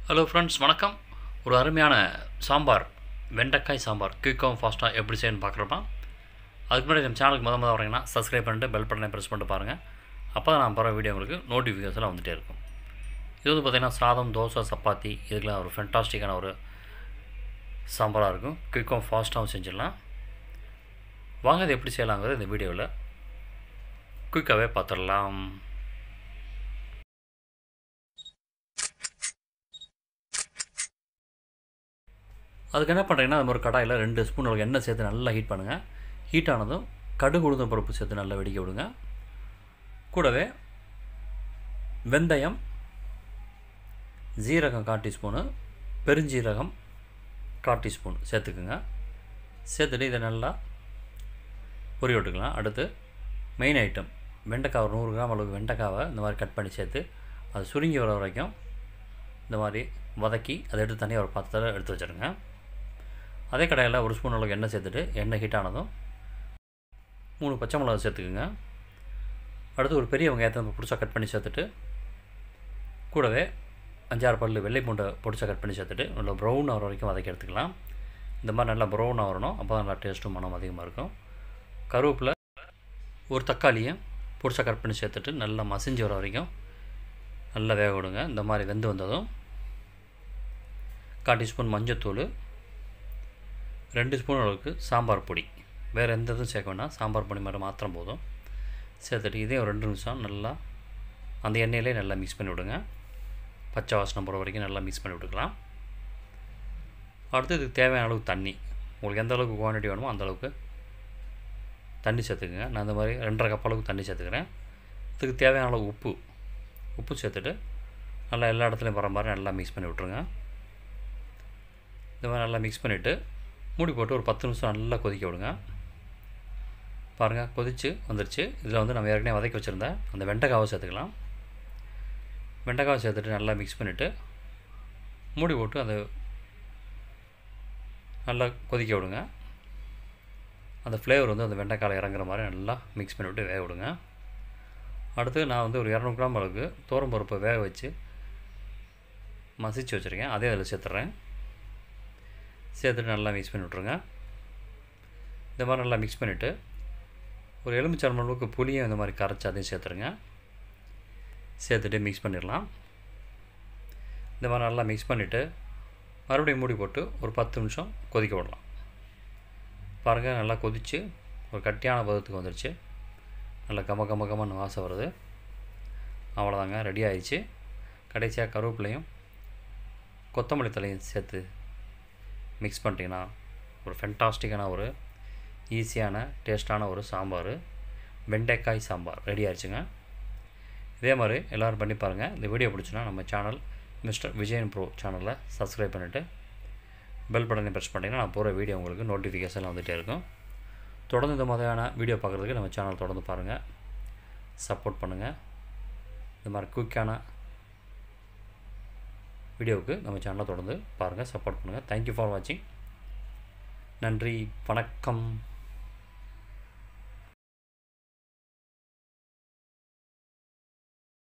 Hello friends, வணக்கம். ஒரு அருமையான சாம்பார், வெண்டைக்காய் சாம்பார் குயிக்காகவும் ஃபாஸ்ட்டாக எப்படி செய்யணும்னு பார்க்குறோமா? அதுக்கு முன்னாடி நம்ம சேனலுக்கு முதல் வரீங்கன்னா சப்ஸ்கிரைப் பண்ணிட்டு பெல் பட்டனை ப்ரெஸ் பண்ணிட்டு பாருங்கள். அப்போ தான் நான் போகிற வீடியோ உங்களுக்கு நோட்டிஃபிகேஷனில் வந்துகிட்டே இருக்கும். இது வந்து பார்த்திங்கன்னா சாதம், தோசை, சப்பாத்தி இதுக்கெலாம் ஒரு ஃபென்டாஸ்டிக்கான ஒரு சாம்பாராக இருக்கும். குயிக்காகவும் ஃபாஸ்ட்டாகவும் செஞ்சிடலாம். வாங்க அது எப்படி செய்யலாங்கிறது இந்த வீடியோவில் குயிக்காகவே பார்த்துடலாம். அதுக்கு என்ன பண்ணுறீங்கன்னா, அது ஒரு கடாயில் 2 ஸ்பூன் அளவுக்கு எண்ணெய் சேர்த்து நல்லா ஹீட் பண்ணுங்கள். ஹீட் ஆனதும் கடுகு, உளுந்தம் பருப்பு சேர்த்து நல்லா வெடிக்க விடுங்க. கூடவே வெந்தயம், ஜீரகம் 1/4 டீஸ்பூனு, பெருஞ்சீரகம் 1/4 டீஸ்பூன் சேர்த்துக்குங்க. சேர்த்துட்டு இதை நல்லா பொரிய விட்டுக்கலாம். அடுத்து மெயின் ஐட்டம் வெண்டைக்காய், ஒரு 100 கிராம் அளவுக்கு வெண்டைக்காவை இந்த மாதிரி கட் பண்ணி சேர்த்து அது சுருங்கி வர வரைக்கும் இந்த மாதிரி வதக்கி அதை எடுத்து தனியாக ஒரு பாத்திரத்தில் எடுத்து வச்சுருங்க. அதே கடாயில் 1 ஸ்பூன் அளவுக்கு எண்ணெய் சேர்த்துட்டு எண்ணெய் ஹீட் ஆனதும் 3 பச்சை மிளகா சேர்த்துக்குங்க. அடுத்து ஒரு பெரிய வெங்காயத்தை நம்ம பொடிசா கட் பண்ணி சேர்த்துட்டு கூடவே 5-6 பல் வெள்ளை பூண்டை பொடிசா கட் பண்ணி சேர்த்துட்டு நல்லா ப்ரௌன் ஆகிற வரைக்கும் வதக்கி எடுத்துக்கலாம். இந்த மாதிரி நல்லா ப்ரௌன் ஆகணும், அப்போ தான் நல்லா டேஸ்ட்டும் மனம் அதிகமாக இருக்கும். கருவேப்பிலை, ஒரு தக்காளியை பொடிசா கட் பண்ணி சேர்த்துட்டு நல்லா மசிஞ்சு வர வரைக்கும் நல்லா வேக விடுங்க. இந்த மாதிரி வெந்து வந்ததும் 1/4 டீஸ்பூன் மஞ்சத்தூள், 2 ஸ்பூன் அளவுக்கு சாம்பார் பொடி, வேறு எந்த இதுவும் சேர்க்க வேண்டாம், சாம்பார் பொடி மட்டும் மாத்திரம் போதும். சேர்த்துட்டு இதே ஒரு 2 நிமிஷம் நல்லா அந்த எண்ணெயிலே நல்லா மிக்ஸ் பண்ணி விடுங்க. பச்சை வாசனை போகிற வரைக்கும் நல்லா மிக்ஸ் பண்ணி விட்டுக்கலாம். அடுத்து இதுக்கு தேவையான அளவுக்கு தண்ணி, உங்களுக்கு எந்த அளவுக்கு குவான்டிட்டி வேணுமோ அந்தளவுக்கு தண்ணி சேர்த்துக்குங்க. நான் இந்த மாதிரி 2.5 கப் அளவுக்கு தண்ணி சேர்த்துக்கிறேன். இதுக்கு தேவையான அளவு உப்பு சேர்த்துட்டு நல்லா எல்லா இடத்துலையும் வர மாதிரி நல்லா மிக்ஸ் பண்ணி விட்ருங்க. இந்த மாதிரி நல்லா மிக்ஸ் பண்ணிவிட்டு மூடி போட்டு ஒரு 10 நிமிஷம் நல்லா கொதிக்க விடுங்க. பாருங்கள், கொதித்து வந்துருச்சு. இதில் வந்து நம்ம ஏற்கனவே வதக்கி வச்சுருந்தேன் அந்த வெண்டைக்காவை சேர்த்துக்கலாம். வெண்டைக்காவை சேர்த்துட்டு நல்லா மிக்ஸ் பண்ணிவிட்டு மூடி போட்டு அதை நல்லா கொதிக்க விடுங்க. அந்த ஃப்ளேவர் வந்து அந்த வெண்டைக்காயில் இறங்குற மாதிரி நல்லா மிக்ஸ் பண்ணிவிட்டு வேக விடுங்க. அடுத்து நான் வந்து ஒரு 200 கிராம் அளவுக்கு துவரம் பருப்பை வேக வச்சு மசிச்சு வச்சுருக்கேன், அதே அதில் சேர்த்துட்றேன். சேர்த்துட்டு நல்லா மிக்ஸ் பண்ணி விட்ருங்க. இந்த மாதிரி நல்லா மிக்ஸ் பண்ணிவிட்டு ஒரு எலுமிச்சம்பழம் அளவுக்கு புளியும் இந்த மாதிரி கரைச்சி அதையும் சேர்த்துருங்க. சேர்த்துட்டு மிக்ஸ் பண்ணிடலாம். இந்த மாதிரி நல்லா மிக்ஸ் பண்ணிவிட்டு மறுபடியும் மூடி போட்டு ஒரு 10 நிமிஷம் கொதிக்க விடலாம். பாருங்கள், நல்லா கொதித்து ஒரு கட்டியான பதத்துக்கு வந்துடுச்சு. நல்லா கமன்னு வாசம் வருது. அவ்வளோதாங்க, ரெடி ஆகிடுச்சு. கடைசியாக கருவேப்பிலையும் கொத்தமல்லி தலையும் சேர்த்து மிக்ஸ் பண்ணிட்டீங்கன்னா ஒரு ஃபென்டாஸ்டிக்கான ஒரு ஈஸியான டேஸ்ட்டான ஒரு சாம்பார், வெண்டைக்காய் சாம்பார் ரெடி ஆகிடுச்சுங்க. இதே மாதிரி எல்லோரும் பண்ணி பாருங்கள். இந்த வீடியோ பிடிச்சுன்னா நம்ம சேனல் மிஸ்டர் விஜயன் ப்ரோ சேனலை சப்ஸ்கிரைப் பண்ணிவிட்டு பெல் பட்டனை ப்ரெஸ் பண்ணிங்கன்னா நான் போகிற வீடியோ உங்களுக்கு நோட்டிஃபிகேஷன் வந்துகிட்டே இருக்கும். தொடர்ந்து இந்த மாதிரியான வீடியோ பார்க்குறதுக்கு நம்ம சேனல் தொடர்ந்து பாருங்கள், சப்போர்ட் பண்ணுங்கள். இந்த மாதிரி குயிக்கான வீடியோவுக்கு நம்ம சேனலை தொடர்ந்து பாருங்கள், சப்போர்ட் பண்ணுங்கள். தேங்க்யூ ஃபார் வாட்சிங். நன்றி, வணக்கம்.